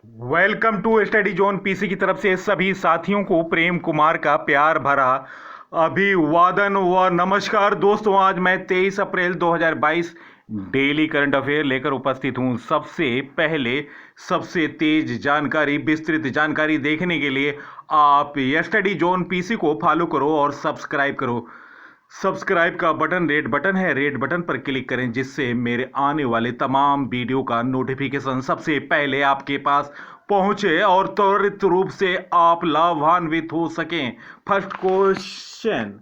Welcome to study zone PC की तरफ से सभी साथियों को प्रेम कुमार का प्यार भरा अभिवादन व नमस्कार। दोस्तों, आज मैं 23 अप्रैल 2022 डेली करंट अफेयर लेकर उपस्थित हूं। सबसे पहले सबसे तेज जानकारी, विस्तृत जानकारी देखने के लिए आप स्टडी जोन पीसी को फॉलो करो और सब्सक्राइब करो। सब्सक्राइब का बटन रेड बटन है, रेड बटन पर क्लिक करें जिससे मेरे आने वाले तमाम वीडियो का नोटिफिकेशन सबसे पहले आपके पास पहुंचे और त्वरित रूप से आप लाभान्वित हो सकें। फर्स्ट क्वेश्चन,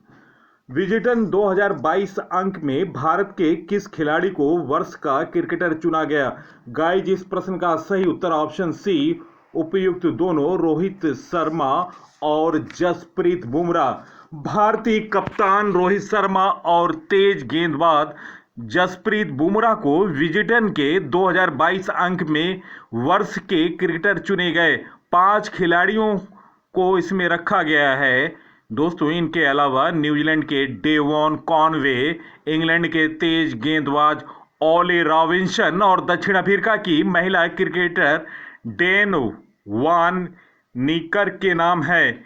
विजेटन 2022 अंक में भारत के किस खिलाड़ी को वर्ष का क्रिकेटर चुना गया? गाइस, इस प्रश्न का सही उत्तर ऑप्शन सी, उपयुक्त दोनों रोहित शर्मा और जसप्रीत बुमराह। भारतीय कप्तान रोहित शर्मा और तेज गेंदबाज जसप्रीत बुमराह को विजेटन के 2022 अंक में वर्ष के क्रिकेटर चुने गए। 5 खिलाड़ियों को इसमें रखा गया है दोस्तों। इनके अलावा न्यूजीलैंड के डेवॉन कॉनवे, इंग्लैंड के तेज गेंदबाज ओली रॉबिन्सन और दक्षिण अफ्रीका की महिला क्रिकेटर डेन वान नीकर के नाम है।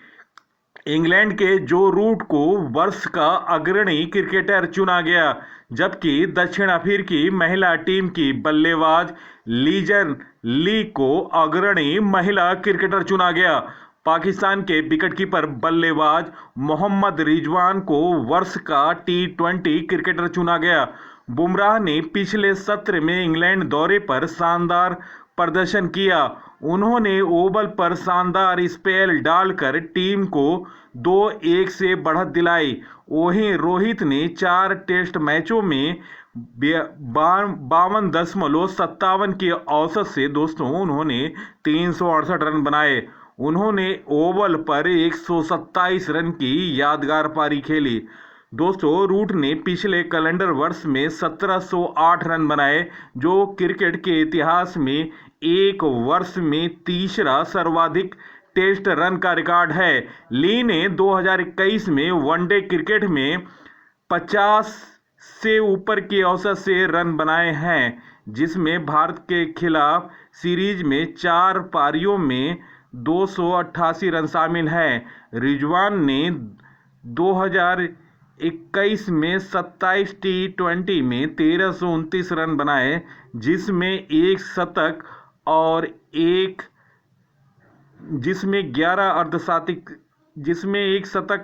इंग्लैंड के जो रूट को वर्ष का अग्रणी क्रिकेटर चुना गया, जबकि दक्षिण अफ्रीकी महिला टीम की बल्लेबाज लीजन ली को अग्रणी महिला क्रिकेटर चुना गया। पाकिस्तान के विकेटकीपर बल्लेबाज मोहम्मद रिजवान को वर्ष का T20 क्रिकेटर चुना गया। बुमराह ने पिछले सत्र में इंग्लैंड दौरे पर शानदार प्रदर्शन किया। उन्होंने ओवल पर शानदार स्पेल डालकर टीम को 2-1 से बढ़त दिलाई। वहीं रोहित ने 4 टेस्ट मैचों में 52.57 की औसत से दोस्तों उन्होंने 368 रन बनाए। उन्होंने ओवल पर 127 रन की यादगार पारी खेली। दोस्तों, रूट ने पिछले कैलेंडर वर्ष में 1708 रन बनाए, जो क्रिकेट के इतिहास में एक वर्ष में तीसरा सर्वाधिक टेस्ट रन का रिकॉर्ड है। ली ने 2021 में वनडे क्रिकेट में 50 से ऊपर की औसत से रन बनाए हैं, जिसमें भारत के खिलाफ सीरीज में 4 पारियों में 288 रन शामिल हैं। रिजवान ने 2021 में 27 T20 में 1329 रन बनाए, जिसमें एक शतक और एक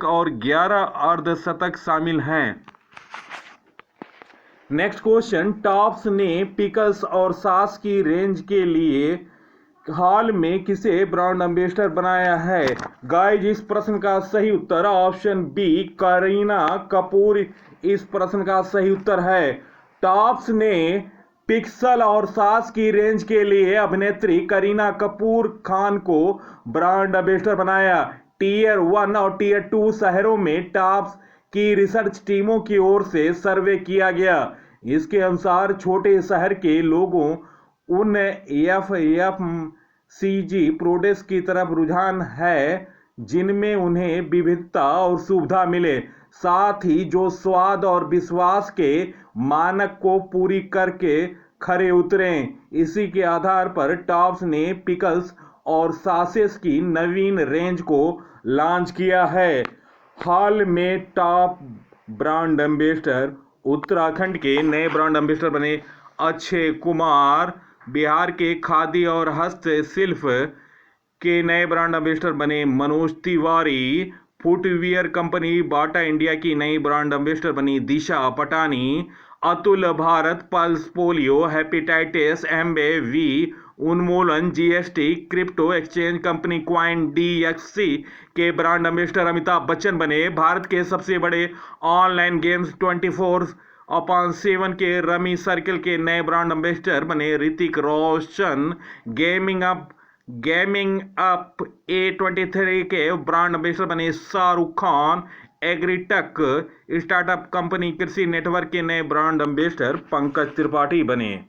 और 11 अर्धशतक शामिल हैं। नेक्स्ट क्वेश्चन, टॉप्स ने पिकल्स और सॉस की रेंज के लिए हाल में किसे ब्रांड एम्बेसडर बनाया है? गाइस, इस प्रश्न का सही उत्तर ऑप्शन बी, करीना कपूर इस प्रश्न का सही उत्तर है। टॉप्स ने पिक्सल और सॉस की रेंज के लिए अभिनेत्री करीना कपूर खान को ब्रांड एम्बेसडर बनाया। टियर 1 और टियर 2 शहरों में टॉप्स की रिसर्च टीमों की ओर से सर्वे किया गया। इसके अनुसार छोटे शहर के लोगों उन FMCG प्रोडक्ट्स की तरफ रुझान है जिनमें उन्हें विविधता और सुविधा मिले, साथ ही जो स्वाद और विश्वास के मानक को पूरी करके खरे उतरें। इसी के आधार पर टॉप्स ने पिकल्स और सॉसेस की नवीन रेंज को लॉन्च किया है। हाल में टॉप ब्रांड एम्बेसडर उत्तराखंड के नए ब्रांड एम्बेसडर बने अक्षय कुमार। बिहार के खादी और हस्तशिल्प के नए ब्रांड एम्बेसडर बने Manoj Tiwari. Footwear company Bata India की नई ब्रांड एम्बेसडर बनी दिशा पटानी। अतुल Bharat pulse polio hepatitis MAV उन्मूलन GST crypto exchange company coin DXC के ब्रांड एम्बेसडर अमिताभ बच्चन बने। भारत के सबसे बड़े ऑनलाइन गेम्स 24/7 के रमी सर्किल के नए ब्रांड एम्बेसडर बने Hrithik Roshan. Gaming up A23 के ब्रांड एम्बेसडर बने Shahrukh Khan. Agritech startup company कृषि नेटवर्क के नए ब्रांड एम्बेसडर पंकज त्रिपाठी बने।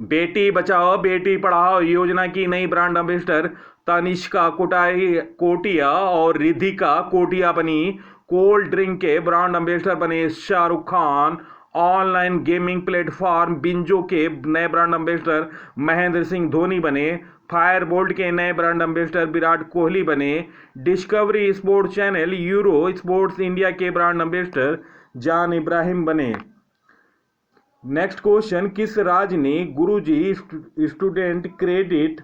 बेटी बचाओ बेटी पढ़ाओ योजना की नई ब्रांड एम्बेसडर तनिष्का कोटिया और रिधिका कोटिया बनी। कोल्ड ड्रिंक के ब्रांड एम्बेसडर बने Shahrukh Khan. Online gaming platform WinZO के नए ब्रांड एम्बेसडर महेंद्र सिंह धोनी बने। फायरबोल्ट के नए ब्रांड एम्बेसडर विराट कोहली बने। Discovery Sports channel Euro Sports India के ब्रांड एम्बेसडर जान इब्राहिम बने। नेक्स्ट क्वेश्चन, किस राज्य ने गुरुजी स्टूडेंट क्रेडिट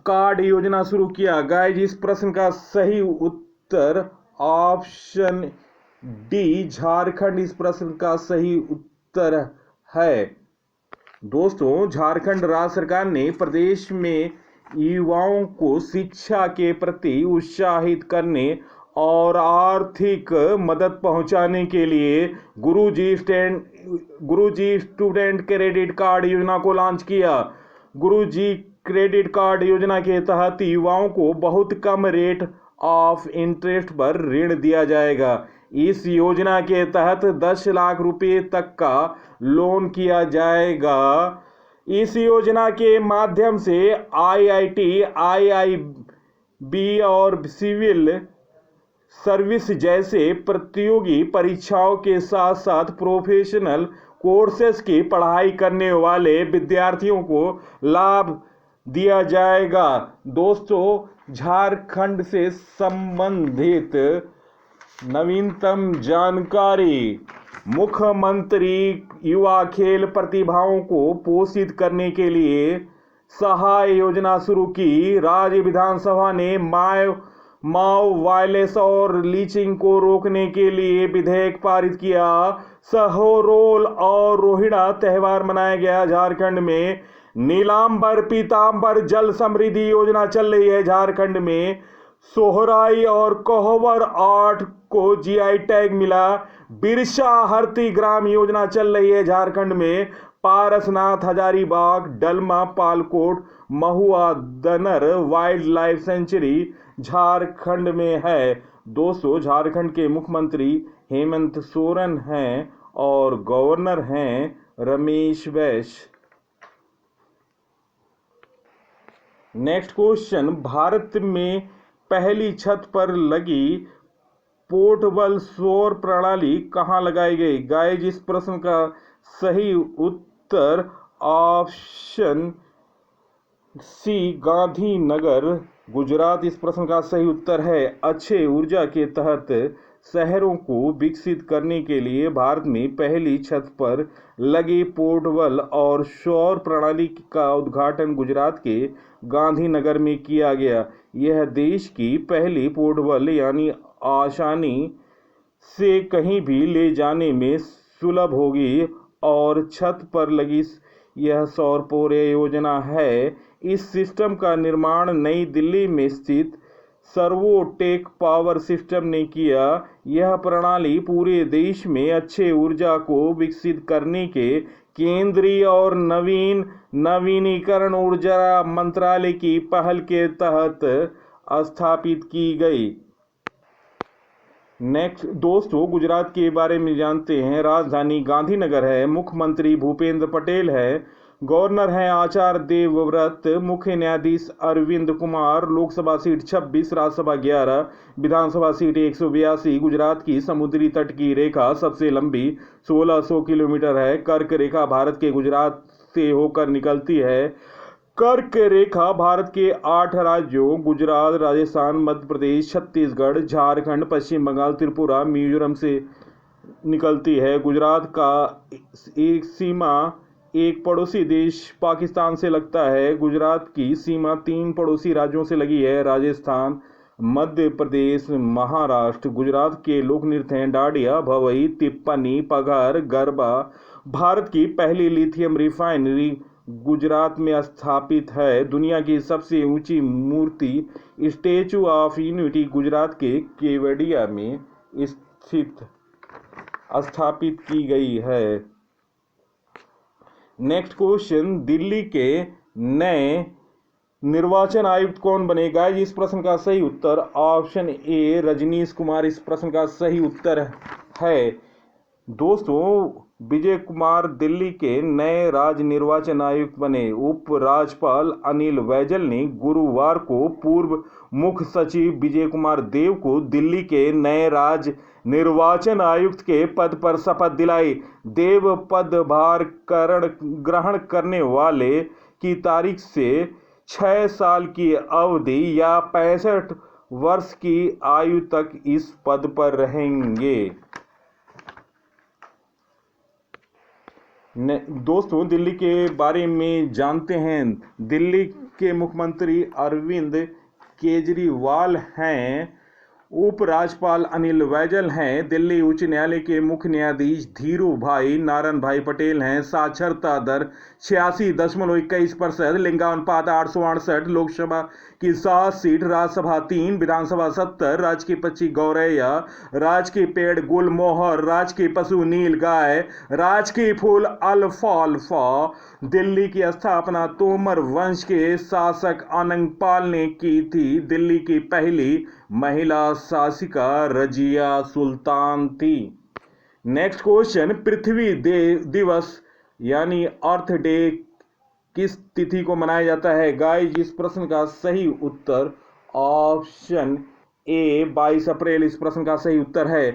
कार्ड योजना शुरू किया? गाइज इस प्रश्न का सही उत्तर ऑप्शन डी झारखंड इस प्रश्न का सही उत्तर है। दोस्तों, झारखंड राज्य सरकार ने प्रदेश में युवाओं को शिक्षा के प्रति उत्साहित करने और आर्थिक मदद पहुंचाने के लिए गुरुजी स्टूडेंट क्रेडिट कार्ड योजना को लॉन्च किया। गुरुजी क्रेडिट कार्ड योजना के तहत युवाओं को बहुत कम रेट ऑफ इंटरेस्ट पर ऋण दिया जाएगा। इस योजना के तहत 10 लाख रुपए तक का लोन किया जाएगा। इस योजना के माध्यम से आईआईटी, आईआईबी और सिविल सर्विस जैसे प्रतियोगी परीक्षाओं के साथ साथ प्रोफेशनल कोर्सेज की पढ़ाई करने वाले विद्यार्थियों को लाभ दिया जाएगा। दोस्तों, झारखंड से संबंधित नवीनतम जानकारी, मुख्यमंत्री युवा खेल प्रतिभाओं को पोषित करने के लिए सहाय योजना शुरू की। राज्य विधानसभा ने माओ वायलेंस और लीचिंग को रोकने के लिए विधेयक पारित किया। सहोरोल और रोहिड़ा त्योहार मनाया गया। झारखंड में नीलांबर पीतांबर जल समृद्धि योजना चल रही है। झारखंड में सोहराई और कोहबर आर्ट को जीआई टैग मिला। बिरसा हरती ग्राम योजना चल रही है। झारखंड में पारसनाथ, हजारीबाग, डलमा, पालकोट, महुआ, दनर वाइल्ड लाइफ सेंचुरी झारखंड में है। दोस्तों, झारखंड के मुख्यमंत्री हेमंत सोरेन हैं और गवर्नर हैं रमेश बैस। नेक्स्ट क्वेश्चन, भारत में पहली छत पर लगी पोर्टेबल सौर प्रणाली कहाँ लगाई गई? गाइज इस प्रश्न का सही उत्तर ऑप्शन सी गांधीनगर गुजरात इस प्रश्न का सही उत्तर है। अक्षय ऊर्जा के तहत शहरों को विकसित करने के लिए भारत में पहली छत पर लगी पोर्टेबल और सौर प्रणाली का उद्घाटन गुजरात के गांधीनगर में किया गया। यह देश की पहली पोर्टेबल यानी आसानी से कहीं भी ले जाने में सुलभ होगी और छत पर लगी यह सौर परियोजना है। इस सिस्टम का निर्माण नई दिल्ली में स्थित सर्वोटेक पावर सिस्टम ने किया। यह प्रणाली पूरे देश में अक्षय ऊर्जा को विकसित करने के केंद्रीय और नवीनीकरण ऊर्जा मंत्रालय की पहल के तहत स्थापित की गई। नेक्स्ट दोस्तों, गुजरात के बारे में जानते हैं। राजधानी गांधीनगर है। मुख्यमंत्री भूपेंद्र पटेल है। गवर्नर हैं आचार्य देवव्रत। मुख्य न्यायाधीश अरविंद कुमार। लोकसभा सीट 26, राज्यसभा 11, विधानसभा सीट 182। गुजरात की समुद्री तट की रेखा सबसे लंबी 1600 किलोमीटर है। कर्क रेखा भारत के गुजरात से होकर निकलती है। कर्क रेखा भारत के 8 राज्यों गुजरात, राजस्थान, मध्य प्रदेश, छत्तीसगढ़, झारखंड, पश्चिम बंगाल, त्रिपुरा, मिजोरम से निकलती है। गुजरात का एक सीमा एक पड़ोसी देश पाकिस्तान से लगता है। गुजरात की सीमा 3 पड़ोसी राज्यों से लगी है, राजस्थान, मध्य प्रदेश, महाराष्ट्र। गुजरात के लोक नृत्य हैं डाडिया, भवई, तिप्पनी, पघर, गरबा। भारत की पहली लिथियम रिफाइनरी गुजरात में स्थापित है। दुनिया की सबसे ऊंची मूर्ति स्टैचू ऑफ यूनिटी गुजरात के केवडिया में स्थापित की गई है। नेक्स्ट क्वेश्चन, दिल्ली के नए निर्वाचन आयुक्त कौन बनेगा? इस प्रश्न का सही उत्तर ऑप्शन ए रजनीश कुमार इस प्रश्न का सही उत्तर है। दोस्तों, विजय कुमार दिल्ली के नए राज्य निर्वाचन आयुक्त बने। उपराज्यपाल अनिल बैजल ने गुरुवार को पूर्व मुख्य सचिव विजय कुमार देव को दिल्ली के नए राज्य निर्वाचन आयुक्त के पद पर शपथ दिलाई। देव पदभार ग्रहण करने वाले की तारीख से 6 साल की अवधि या 65 वर्ष की आयु तक इस पद पर रहेंगे। दोस्तों, दिल्ली के बारे में जानते हैं। दिल्ली के मुख्यमंत्री अरविंद केजरीवाल हैं। उपराज्यपाल अनिल बैजल हैं। दिल्ली उच्च न्यायालय के मुख्य न्यायाधीश धीरू भाई नारायण भाई पटेल हैं। साक्षरता दर 86.21%, लिंगानुपात 868, लोकसभा की 7 सीट, राज्यसभा 3, विधानसभा 70, राज्य की पक्षी गौरैया, राज्य की पेड़ गुलमोहर, राज्य की पशु नील गाय, राज्य की फूल अल्फाल्फा। दिल्ली की स्थापना तोमर वंश के शासक अनंगपाल ने की थी। दिल्ली की पहली महिला शासिका रजिया सुल्तान थी। नेक्स्ट क्वेश्चन, पृथ्वी दिवस यानी अर्थ डे किस तिथि को मनाया जाता है? गाइस, इस प्रश्न का सही उत्तर ऑप्शन ए 22 अप्रैल इस प्रश्न का सही उत्तर है।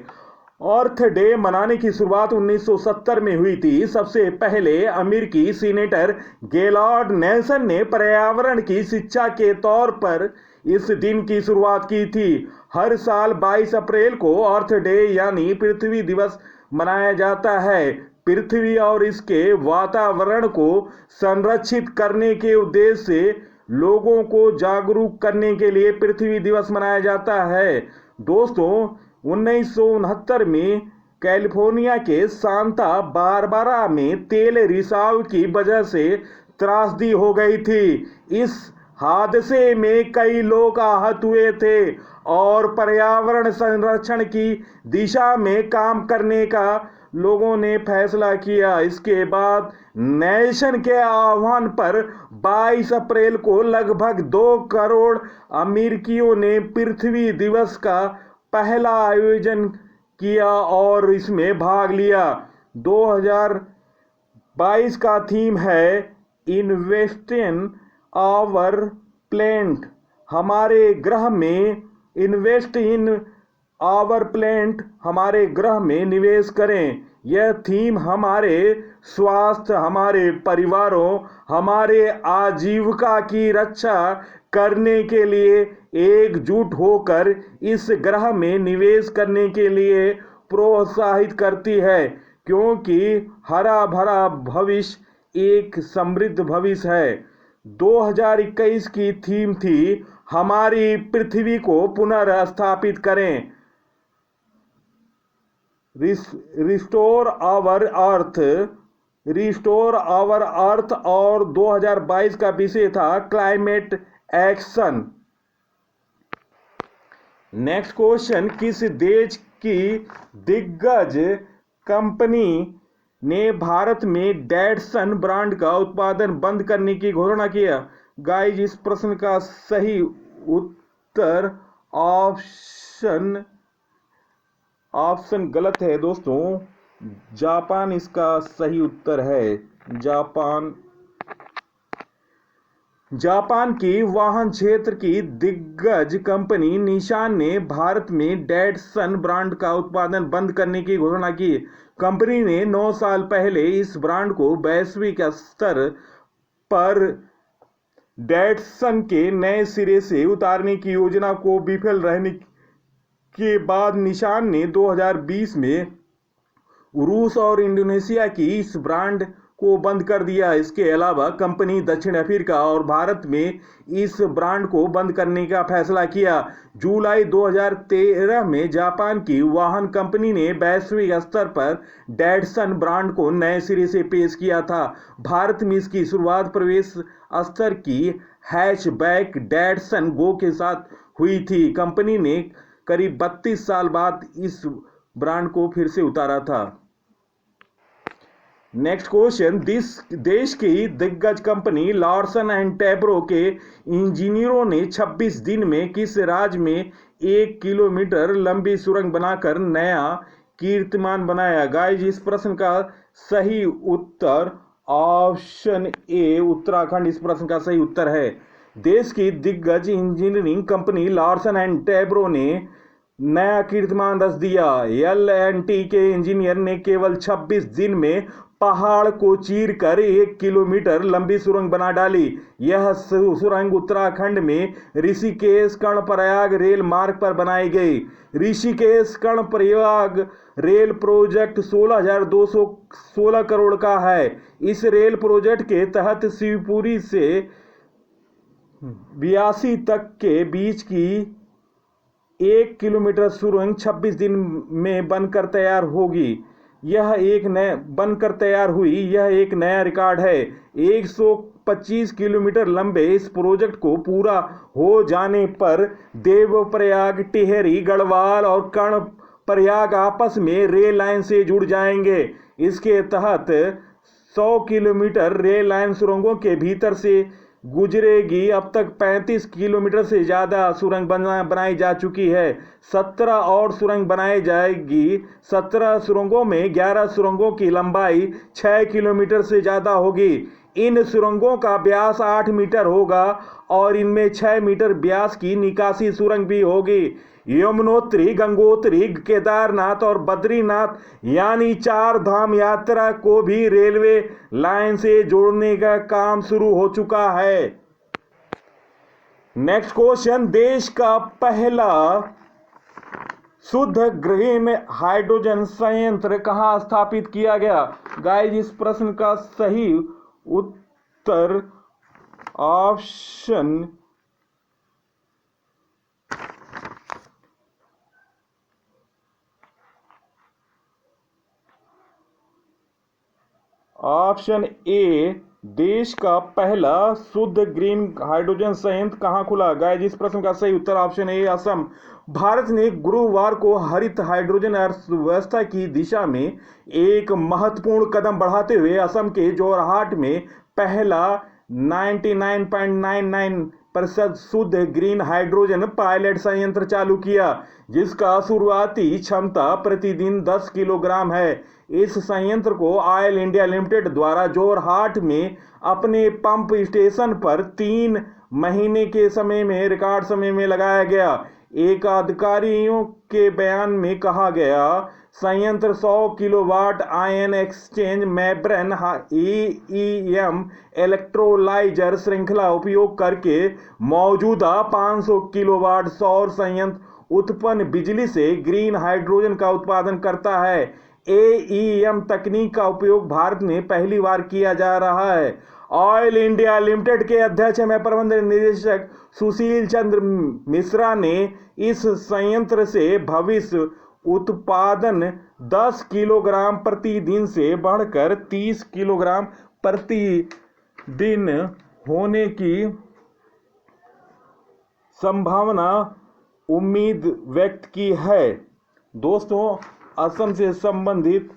अर्थ डे मनाने की शुरुआत 1970 में हुई थी। सबसे पहले अमेरिकी सीनेटर गेलॉर्ड नेल्सन ने पर्यावरण की शिक्षा के तौर पर इस दिन की शुरुआत की थी। हर साल 22 अप्रैल को अर्थ डे यानी पृथ्वी दिवस मनाया जाता है। पृथ्वी और इसके वातावरण को संरक्षित करने के उद्देश्य से लोगों को जागरूक करने के लिए पृथ्वी दिवस मनाया जाता है। दोस्तों, 1969 में कैलिफोर्निया के सांता बारबरा में तेल रिसाव की वजह से त्रासदी हो गई थी। इस हादसे में कई लोग आहत हुए थे और पर्यावरण संरक्षण की दिशा में काम करने का लोगों ने फैसला किया। इसके बाद नेल्सन के आह्वान पर 22 अप्रैल को लगभग 2 करोड़ अमेरिकियों ने पृथ्वी दिवस का पहला आयोजन किया और इसमें भाग लिया। 2022 का थीम है इन्वेस्ट इन आवर प्लैनेट, हमारे ग्रह में इन्वेस्ट इन आवर प्लैनेट, हमारे ग्रह में निवेश करें। यह थीम हमारे स्वास्थ्य, हमारे परिवारों, हमारे आजीविका की रक्षा करने के लिए एकजुट होकर इस ग्रह में निवेश करने के लिए प्रोत्साहित करती है, क्योंकि हरा भरा भविष्य एक समृद्ध भविष्य है। 2021 की थीम थी हमारी पृथ्वी को पुनर्स्थापित करें, रिस्टोर आवर अर्थ, और 2022 का विषय था क्लाइमेट एक्शन। नेक्स्ट क्वेश्चन, किस देश की दिग्गज कंपनी ने भारत में डैटसन ब्रांड का उत्पादन बंद करने की घोषणा किया? गाइस, इस प्रश्न का सही उत्तर ऑप्शन गलत है दोस्तों। जापान इसका सही उत्तर है। जापान की वाहन क्षेत्र की दिग्गज कंपनी निसान ने भारत में डैटसन ब्रांड का उत्पादन बंद करने की घोषणा की। कंपनी ने 9 साल पहले इस ब्रांड को वैश्विक स्तर पर डैटसन के नए सिरे से उतारने की योजना को विफल रहने के बाद निसान ने 2020 में रूस और इंडोनेशिया की इस ब्रांड को बंद कर दिया। इसके अलावा कंपनी दक्षिण अफ्रीका और भारत में इस ब्रांड को बंद करने का फैसला किया। जुलाई 2013 में जापान की वाहन कंपनी ने वैश्विक स्तर पर डैटसन ब्रांड को नए सिरे से पेश किया था। भारत में इसकी शुरुआत प्रवेश स्तर की हैचबैक डैटसन गो के साथ हुई थी। कंपनी ने करीब 32 साल बाद इस ब्रांड को फिर से उतारा था। नेक्स्ट क्वेश्चन, देश की दिग्गज कंपनी लार्सन एंड टैब्रो के इंजीनियरों ने 26 दिन में किस राज्य में 1 किलोमीटर लंबी सुरंग बनाकर नया कीर्तिमान बनाया? गाइस, इस प्रश्न का सही उत्तर ऑप्शन ए उत्तराखंड इस प्रश्न का सही उत्तर है। देश की दिग्गज इंजीनियरिंग कंपनी लार्सन एंड टैब्रो ने नया कीर्तिमान रच दिया। L&T के इंजीनियर ने केवल 26 दिन में पहाड़ को चीरकर 1 किलोमीटर लंबी सुरंग बना डाली। यह सुरंग उत्तराखंड में ऋषिकेश कर्णप्रयाग रेल मार्ग पर बनाई गई। ऋषिकेश कर्णप्रयाग रेल प्रोजेक्ट 16,216 करोड़ का है। इस रेल प्रोजेक्ट के तहत शिवपुरी से बियासी तक के बीच की 1 किलोमीटर सुरंग 26 दिन में बनकर तैयार होगी। यह एक नया रिकॉर्ड है। 125 किलोमीटर लंबे इस प्रोजेक्ट को पूरा हो जाने पर देवप्रयाग, टिहरी, गढ़वाल और कर्णप्रयाग आपस में रेल लाइन से जुड़ जाएंगे। इसके तहत 100 किलोमीटर रेल लाइन सुरंगों के भीतर से गुजरेगी। अब तक 35 किलोमीटर से ज़्यादा सुरंग बनाई जा चुकी है। 17 और सुरंग बनाई जाएगी। 17 सुरंगों में 11 सुरंगों की लंबाई 6 किलोमीटर से ज़्यादा होगी। इन सुरंगों का व्यास 8 मीटर होगा और इनमें 6 मीटर व्यास की निकासी सुरंग भी होगी। यमुनोत्री, गंगोत्री, केदारनाथ और बद्रीनाथ यानी 4 धाम यात्रा को भी रेलवे लाइन से जोड़ने का काम शुरू हो चुका है। नेक्स्ट क्वेश्चन, देश का पहला शुद्ध ग्रीन हाइड्रोजन संयंत्र कहाँ स्थापित किया गया? गाइस, इस प्रश्न का सही उत्तर ऑप्शन ए, देश का पहला शुद्ध ग्रीन हाइड्रोजन संयंत्र कहाँ खुला? गाइस, इस प्रश्न का सही उत्तर ऑप्शन ए, असम। भारत ने गुरुवार को हरित हाइड्रोजन अर्थव्यवस्था की दिशा में एक महत्वपूर्ण कदम बढ़ाते हुए असम के जोरहाट में पहला 99.99% शुद्ध ग्रीन हाइड्रोजन पायलट संयंत्र चालू किया, जिसका शुरुआती क्षमता प्रतिदिन 10 किलोग्राम है। इस संयंत्र को ऑयल इंडिया लिमिटेड द्वारा जोरहाट में अपने पंप स्टेशन पर 3 महीने के समय में रिकॉर्ड समय में लगाया गया। एक अधिकारियों के बयान में कहा गया, संयंत्र 100 kilowatt ion exchange membrane EEM electrolyser श्रृंखला उपयोग करके मौजूदा 500 किलोवाट सौर संयंत्र उत्पन्न बिजली से ग्रीन हाइड्रोजन का उत्पादन करता है। AEM तकनीक का उपयोग भारत में पहली बार किया जा रहा है। ऑयल इंडिया लिमिटेड के अध्यक्ष एवं प्रबंध निदेशक सुशील चंद्र मिश्रा ने इस संयंत्र से भविष्य उत्पादन 10 किलोग्राम प्रतिदिन से बढ़कर 30 किलोग्राम प्रतिदिन होने की संभावना उम्मीद व्यक्त की है। दोस्तों, असम से संबंधित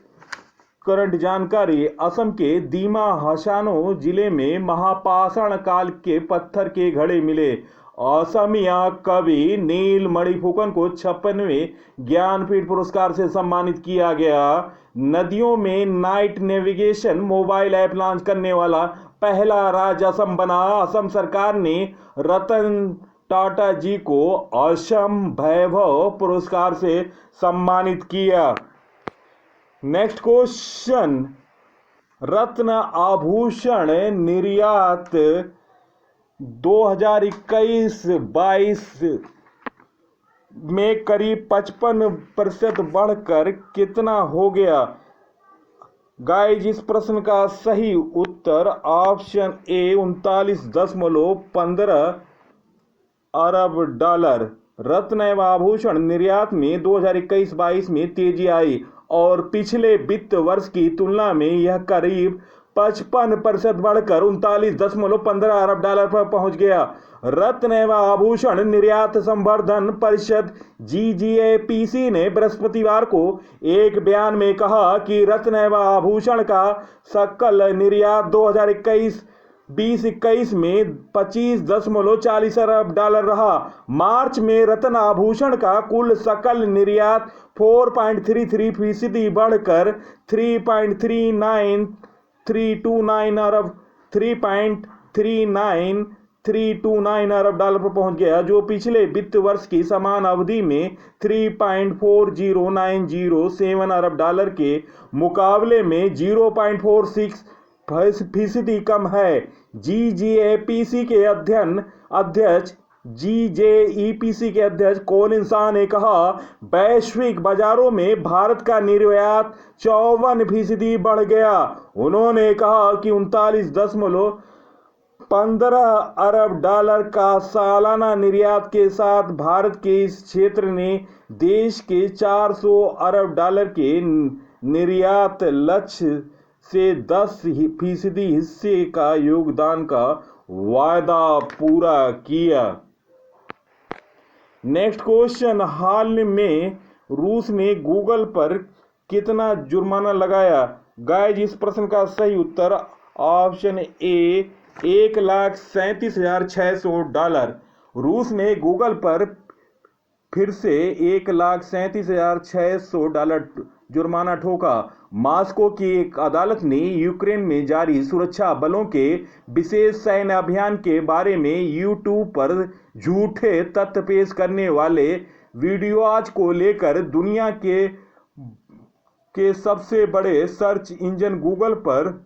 करंट जानकारी। असम के दीमा हसानो जिले में महापाषाण काल के पत्थर के घड़े मिले। असमिया कवि नीलमणि फुकन को 56वें ज्ञानपीठ पुरस्कार से सम्मानित किया गया। नदियों में night navigation mobile app launch करने वाला पहला राज्य असम बना। असम सरकार ने रतन टाटा जी को असम वैभव पुरस्कार से सम्मानित किया। नेक्स्ट क्वेश्चन, रत्न आभूषण निर्यात 2021-22 में करीब 55% बढ़कर कितना हो गया? गाइस, इस प्रश्न का सही उत्तर ऑप्शन ए 39.15 अरब डॉलर। रत्न एवं आभूषण निर्यात में 2021-22 में तेजी आई और पिछले वित्त वर्ष की तुलना में यह करीब 55% बढ़कर 39.15 अरब डॉलर पर पहुंच गया। रत्न एवं आभूषण निर्यात संवर्धन परिषद GGAPC ने बृहस्पतिवार को एक बयान में कहा कि रत्न एवं आभूषण का सकल निर्यात 2021 में 25.40 अरब डॉलर रहा। मार्च में रत्न आभूषण का कुल सकल निर्यात 4.33% बढ़कर 3.39 अरब 329 अरब डॉलर पर पहुंच गया, जो पिछले वित्त वर्ष की समान अवधि में 3.4090 अरब डॉलर के मुकाबले में 0.46% कम है। जीजेईपीसी के अध्यक्ष कोलिन शाह ने कहा, वैश्विक बाजारों में भारत का निर्यात 54% बढ़ गया। उन्होंने कहा कि 39.15 अरब डॉलर का सालाना निर्यात के साथ भारत के इस क्षेत्र ने देश के 400 अरब डॉलर के निर्यात लक्ष्य से 10% हिस्से का योगदान का वायदा पूरा किया। नेक्स्ट क्वेश्चन, हाल में रूस ने गूगल पर कितना जुर्माना लगाया? गाइस, इस प्रश्न का सही उत्तर ऑप्शन ए 1,37,600 डॉलर। रूस ने गूगल पर फिर से 1,37,600 डॉलर जुर्माना ठोका। मॉस्को की एक अदालत ने यूक्रेन में जारी सुरक्षा बलों के विशेष सैन्य अभियान के बारे में यूट्यूब पर झूठे तथ्य पेश करने वाले वीडियोज को लेकर दुनिया के सबसे बड़े सर्च इंजन गूगल पर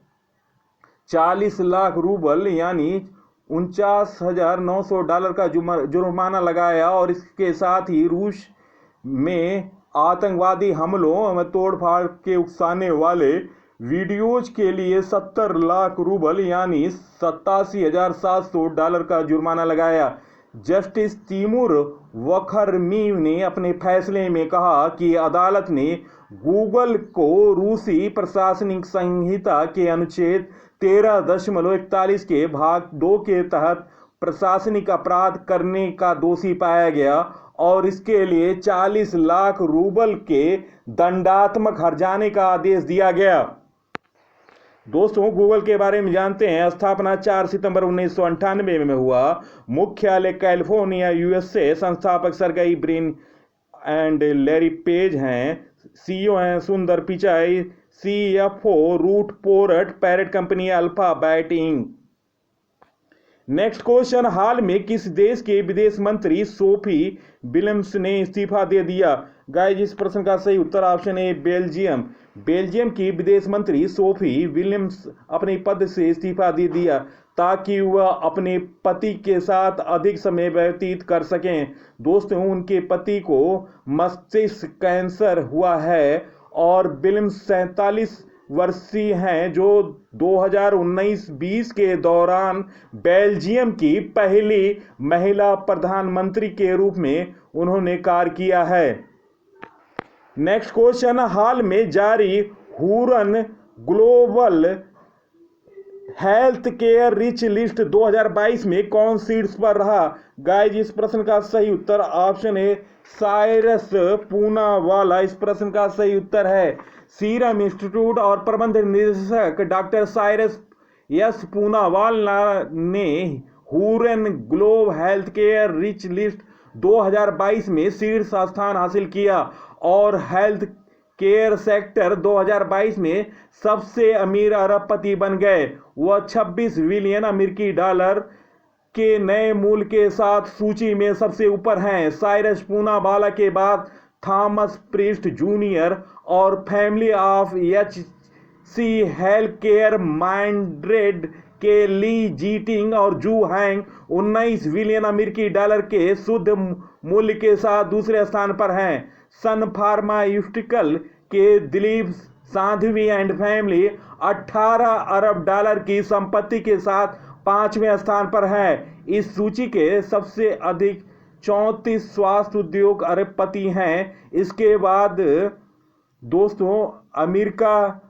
40 लाख रूबल यानी 49,900 डॉलर का जुर्माना लगाया और इसके साथ ही रूस में आतंकवादी हमलों में तोड़फाड़ के उकसाने वाले वीडियोज के लिए 70 लाख रूबल यानी 87,700 डॉलर का जुर्माना लगाया। जस्टिस तिमूर वखरमीव ने अपने फैसले में कहा कि अदालत ने गूगल को रूसी प्रशासनिक संहिता के अनुच्छेद 13.41 के भाग 2 के तहत प्रशासनिक अपराध करने का दोषी पाया गया और इसके लिए 40 लाख रूबल के दंडात्मक हर्जाने का आदेश दिया गया। दोस्तों, गूगल के बारे में जानते हैं। स्थापना 4 सितंबर 1998 में हुआ। मुख्यालय कैलिफोर्निया, यूएसए। संस्थापक Sergey Brin and Larry Page हैं। सीईओ हैं Sundar Pichai. CFO Ruth Porat. Parent company Alphabet Inc. Next question, हाल में किस देश के विदेश मंत्री सोफी विलियम्स ने इस्तीफा दे दिया? गाइस, इस प्रश्न का सही उत्तर ऑप्शन ए बेल्जियम। बेल्जियम की विदेश मंत्री सोफी विलियम्स अपने पद से इस्तीफा दे दिया ताकि वह अपने पति के साथ अधिक समय व्यतीत कर सकें। दोस्तों, उनके पति को मस्तिष्क कैंसर हुआ है और विलियम्स 47 वर्षीय हैं, जो 2019-20 के दौरान बेल्जियम की पहली महिला प्रधानमंत्री के रूप में उन्होंने कार्य किया है। नेक्स्ट क्वेश्चन, हाल में जारी Huron global health care rich list 2022 में कौन शीर्ष पर रहा? गाइस, इस प्रश्न का सही उत्तर ऑप्शन ए साइरस पूनावाला इस प्रश्न का सही उत्तर है। सीरम इंस्टीट्यूट और प्रबंध निदेशक डॉक्टर साइरस एस पूनावाला ने Huron globe health care rich list 2022 में शीर्ष स्थान हासिल किया और हेल्थ केयर सेक्टर 2022 में सबसे अमीर अरबपति बन गए। वह 26 बिलियन अमेरिकी डॉलर के नए मूल्य के साथ सूची में सबसे ऊपर हैं। साइरस पूनावाला के बाद थॉमस प्रिस्ट जूनियर और family of HC health care Mindray के ली जीटिंग और जू हैंग 19 बिलियन अमेरिकी डॉलर के शुद्ध मूल्य के साथ दूसरे स्थान पर हैं। सन फार्मास्यूटिकल के दिलीप सांघवी एंड फैमिली 18 अरब डॉलर की संपत्ति के साथ 5वें स्थान पर है। इस सूची के सबसे अधिक 34 स्वास्थ्य उद्योग अरबपति हैं। इसके बाद दोस्तों अमेरिका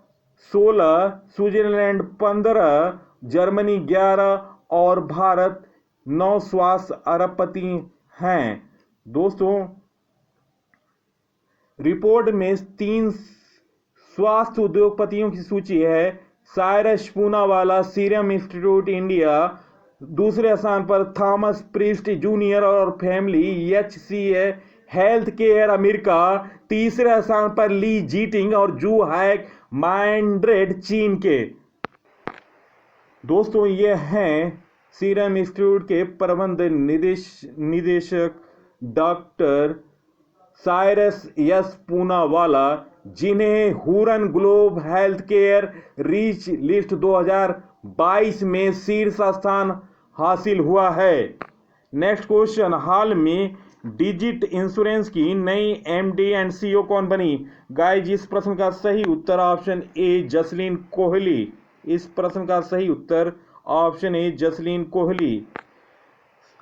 16, स्विट्जरलैंड 15, जर्मनी 11 और भारत 9 स्वास्थ्य अरबपति हैं। दोस्तों, रिपोर्ट में 3 स्वास्थ्य उद्योगपतियों की सूची है। Cyrus Poonawalla serum institute India, दूसरे स्थान पर थॉमस प्रिस्ट जूनियर और family HCA health care America, तीसरे स्थान पर ली जीटिंग और जू हैक माइंड्रेड चीन के। दोस्तों, ये हैं सीरम इंस्टीट्यूट के प्रबंध निदेशक डॉक्टर साइरस यस पूनावाला, जिन्हें Huron globe health care reach list 2022 में शीर्ष स्थान हासिल हुआ है। नेक्स्ट क्वेश्चन, हाल में डिजिट इंश्योरेंस की नई एमडी एंड सीईओ कौन बनी? गाइस, इस प्रश्न का सही उत्तर ऑप्शन ए जसलीन कोहली। इस प्रश्न का सही उत्तर ऑप्शन ए जसलीन कोहली।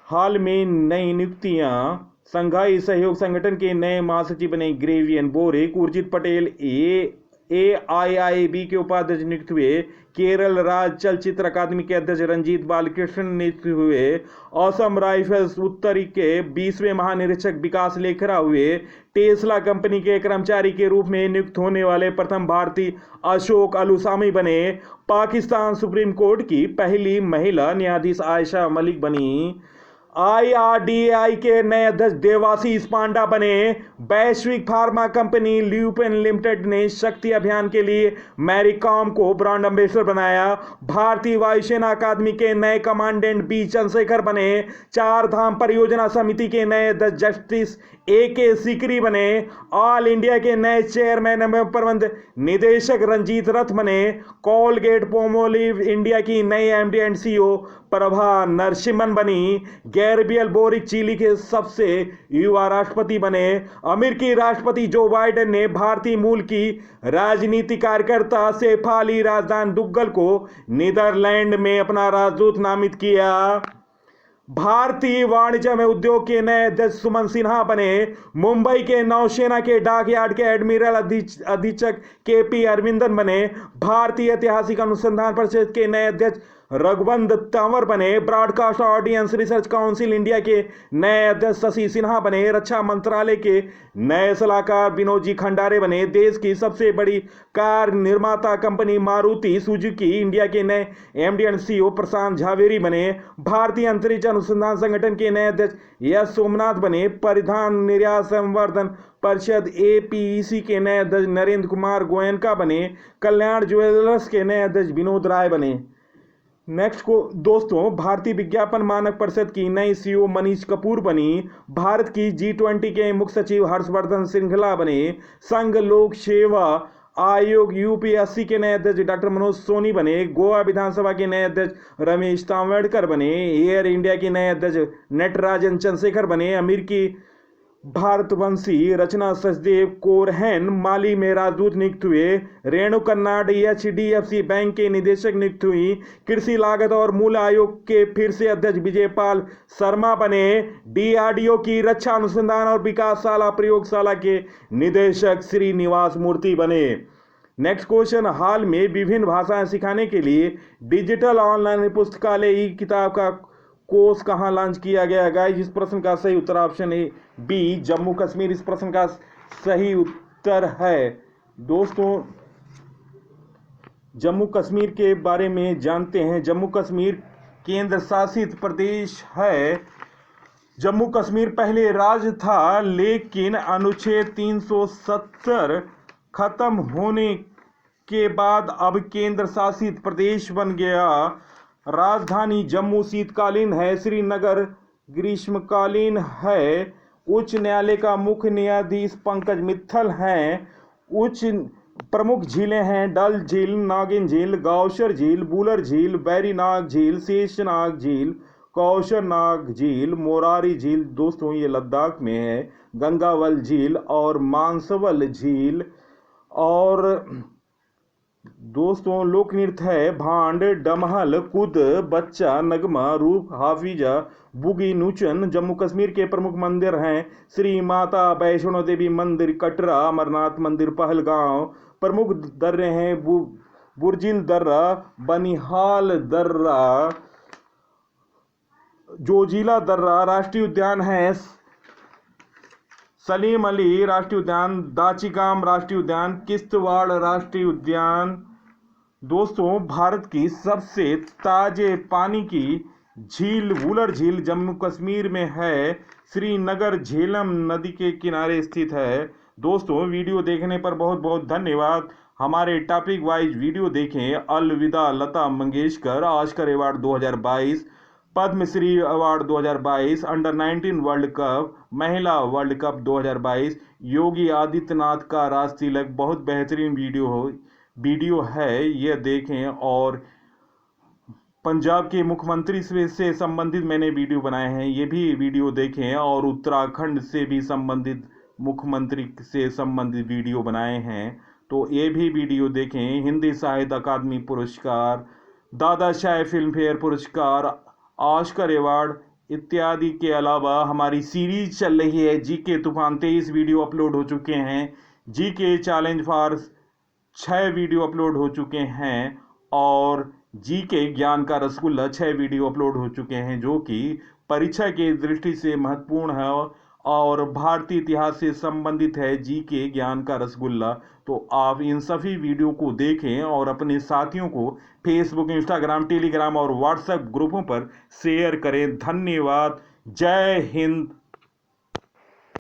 हाल में नई नियुक्तियां, संघाई सहयोग संगठन के नए महासचिव बने ग्रेवियन बोरिक। उर्जित पटेल AIIB के उपाध्यक्ष नियुक्त हुए। केरल राज्य चलचित्र अकादमी के अध्यक्ष रंजीत बालकृष्ण नियुक्त हुए। असम राइफल्स उत्तरी के 20वें महानिरीक्षक विकास लेखरा हुए। टेस्ला कंपनी के कर्मचारी के रूप में नियुक्त होने वाले प्रथम भारतीय अशोक अलुसामी बने। पाकिस्तान सुप्रीम कोर्ट की पहली महिला न्यायाधीश आयशा मलिक बनी। IRDAI के नए अध्यक्ष देवाशीष पांडा बने। वैश्विक फार्मा कंपनी ल्यूपेन लिमिटेड ने शक्ति अभियान के लिए मैरीकॉम को ब्रांड एम्बेसडर बनाया। भारतीय वायुसेना अकादमी के नए कमांडेंट बी चंद्रशेखर बने। चार धाम परियोजना समिति के नए अध्यक्ष जस्टिस AK सीकरी बने। ऑल इंडिया के नए चेयरमैन एवं प्रबंध निदेशक रंजीत रथ बने। कोलगेट पोमोलिव इंडिया की नई MD and CEO Prabha Narasimhan बनी। गैब्रियल बोरिक चिली के सबसे युवा राष्ट्रपति बने। अमेरिकी राष्ट्रपति जो बाइडेन ने भारतीय मूल की राजनीति कार्यकर्ता शेफाली राजदान दुग्गल को नीदरलैंड में अपना राजदूत नामित किया। भारतीय वाणिज्य एवं उद्योग के नए अध्यक्ष सुमन सिन्हा बने। मुंबई के नौसेना के डाकयार्ड के एडमिरल अधीक्षक KP अरविंदन बने। भारतीय ऐतिहासिक अनुसंधान परिषद के नए अध्यक्ष रघुवंत तंवर बने। Broadcast audience research council India के नए अध्यक्ष शशि सिन्हा बने। रक्षा मंत्रालय के नए सलाहकार विनोद जी खंडारे बने। देश की सबसे बड़ी कार निर्माता कंपनी मारुति सुजुकी इंडिया के नए MD एंड CEO प्रशांत झावेरी बने। भारतीय अंतरिक्ष अनुसंधान संगठन के नए अध्यक्ष एस सोमनाथ बने। परिधान निर्यात संवर्धन परिषद APEC के नए अध्यक्ष नरेंद्र कुमार गोयनका बने। कल्याण ज्वेलर्स के नए अध्यक्ष विनोद राय बने। नेक्स्ट को दोस्तों, भारतीय विज्ञापन मानक परिषद की नई CEO मनीष कपूर बनी। भारत की G20 के मुख्य सचिव हर्षवर्धन श्रृंगला बने। संघ लोक सेवा आयोग UPSC के नए अध्यक्ष डॉक्टर मनोज सोनी बने। गोवा विधानसभा के नए अध्यक्ष रमेश तांवड़कर बने। एयर इंडिया के नए अध्यक्ष नटराजन चंद्रशेखर बने। अमेरिकी भारतवंशी रचना सचदेव कोरहन माली में राजदूत नियुक्त हुए। रेणु कन्नाड HDFC बैंक के निदेशक नियुक्त हुई। कृषि लागत और मूल्य आयोग के फिर से अध्यक्ष विजयपाल शर्मा बने। DRDO की रक्षा अनुसंधान और विकासशाला प्रयोगशाला के निदेशक श्रीनिवास मूर्ति बने। नेक्स्ट क्वेश्चन, हाल में विभिन्न भाषाएं सिखाने के लिए डिजिटल ऑनलाइन पुस्तकालय किताब का कोर्स कहां लॉन्च किया गया? गाइस, इस प्रश्न का सही उत्तर option A B Jammu Kashmir इस प्रश्न का सही उत्तर है। दोस्तों, जम्मू कश्मीर के बारे में जानते हैं। जम्मू कश्मीर केंद्र शासित प्रदेश है। जम्मू कश्मीर पहले राज्य था, लेकिन अनुच्छेद 370 खत्म होने के बाद अब केंद्र शासित प्रदेश बन गया। राजधानी जम्मू शीतकालीन है। श्रीनगर ग्रीष्मकालीन है। उच्च न्यायालय का मुख्य न्यायाधीश पंकज मित्तल हैं। उच्च प्रमुख झीलें हैं डल झील, नागिन झील, गावसर झील, बुलर झील, बैरीनाग झील, शेषनाग झील, कौशरनाग झील, मोरारी झील, दोस्तों ये लद्दाख में है, गंगावल झील और मानसवल झील। और दोस्तों लोक नृत्य है भांड, डमहल, कुद, बच्चा, नगमा, रूप, हाफिजा, बुगी, नूचन। जम्मू कश्मीर के प्रमुख मंदिर हैं श्री माता वैष्णो देवी मंदिर कटरा, अमरनाथ मंदिर पहलगांव। प्रमुख दर्रे हैं बुर्जिल दर्रा, बनिहाल दर्रा, जोजिला दर्रा। राष्ट्रीय उद्यान है सलीम अली राष्ट्रीय उद्यान, दाचिगाम राष्ट्रीय उद्यान, किश्तवाड़ राष्ट्रीय उद्यान। दोस्तों, भारत की सबसे ताजे पानी की झील वुलर झील जम्मू कश्मीर में है। श्रीनगर झेलम नदी के किनारे स्थित है। दोस्तों, वीडियो देखने पर बहुत बहुत धन्यवाद। हमारे टॉपिक वाइज वीडियो देखें। अलविदा Lata Mangeshkar Oscar award 2022। Padmashri award 2022, under 19 world cup, महिला वर्ल्ड कप 2022, योगी आदित्यनाथ का राज तिलक। बहुत बेहतरीन वीडियो है, ये देखें। और पंजाब के मुख्यमंत्री से संबंधित मैंने वीडियो बनाए हैं, ये भी वीडियो देखें। और उत्तराखंड से भी संबंधित मुख्यमंत्री से संबंधित वीडियो बनाए हैं, तो ये भी वीडियो देखें। हिंदी साहित्य अकादमी पुरस्कार, दादा साहेब फिल्म फेयर पुरस्कार, ऑस्कर अवार्ड इत्यादि के अलावा हमारी सीरीज चल रही है जीके तूफान। 23 वीडियो अपलोड हो चुके हैं। GK challenge for 6 video upload हो चुके हैं। और जीके ज्ञान का रसगुल्ला 6 वीडियो अपलोड हो चुके हैं, जो कि परीक्षा की दृष्टि से महत्वपूर्ण है और भारतीय इतिहास से संबंधित है। जीके ज्ञान का रसगुल्ला, तो आप इन सभी वीडियो को देखें और अपने साथियों को फेसबुक, इंस्टाग्राम, टेलीग्राम और व्हाट्सएप ग्रुपों पर शेयर करें। धन्यवाद। जय हिंद।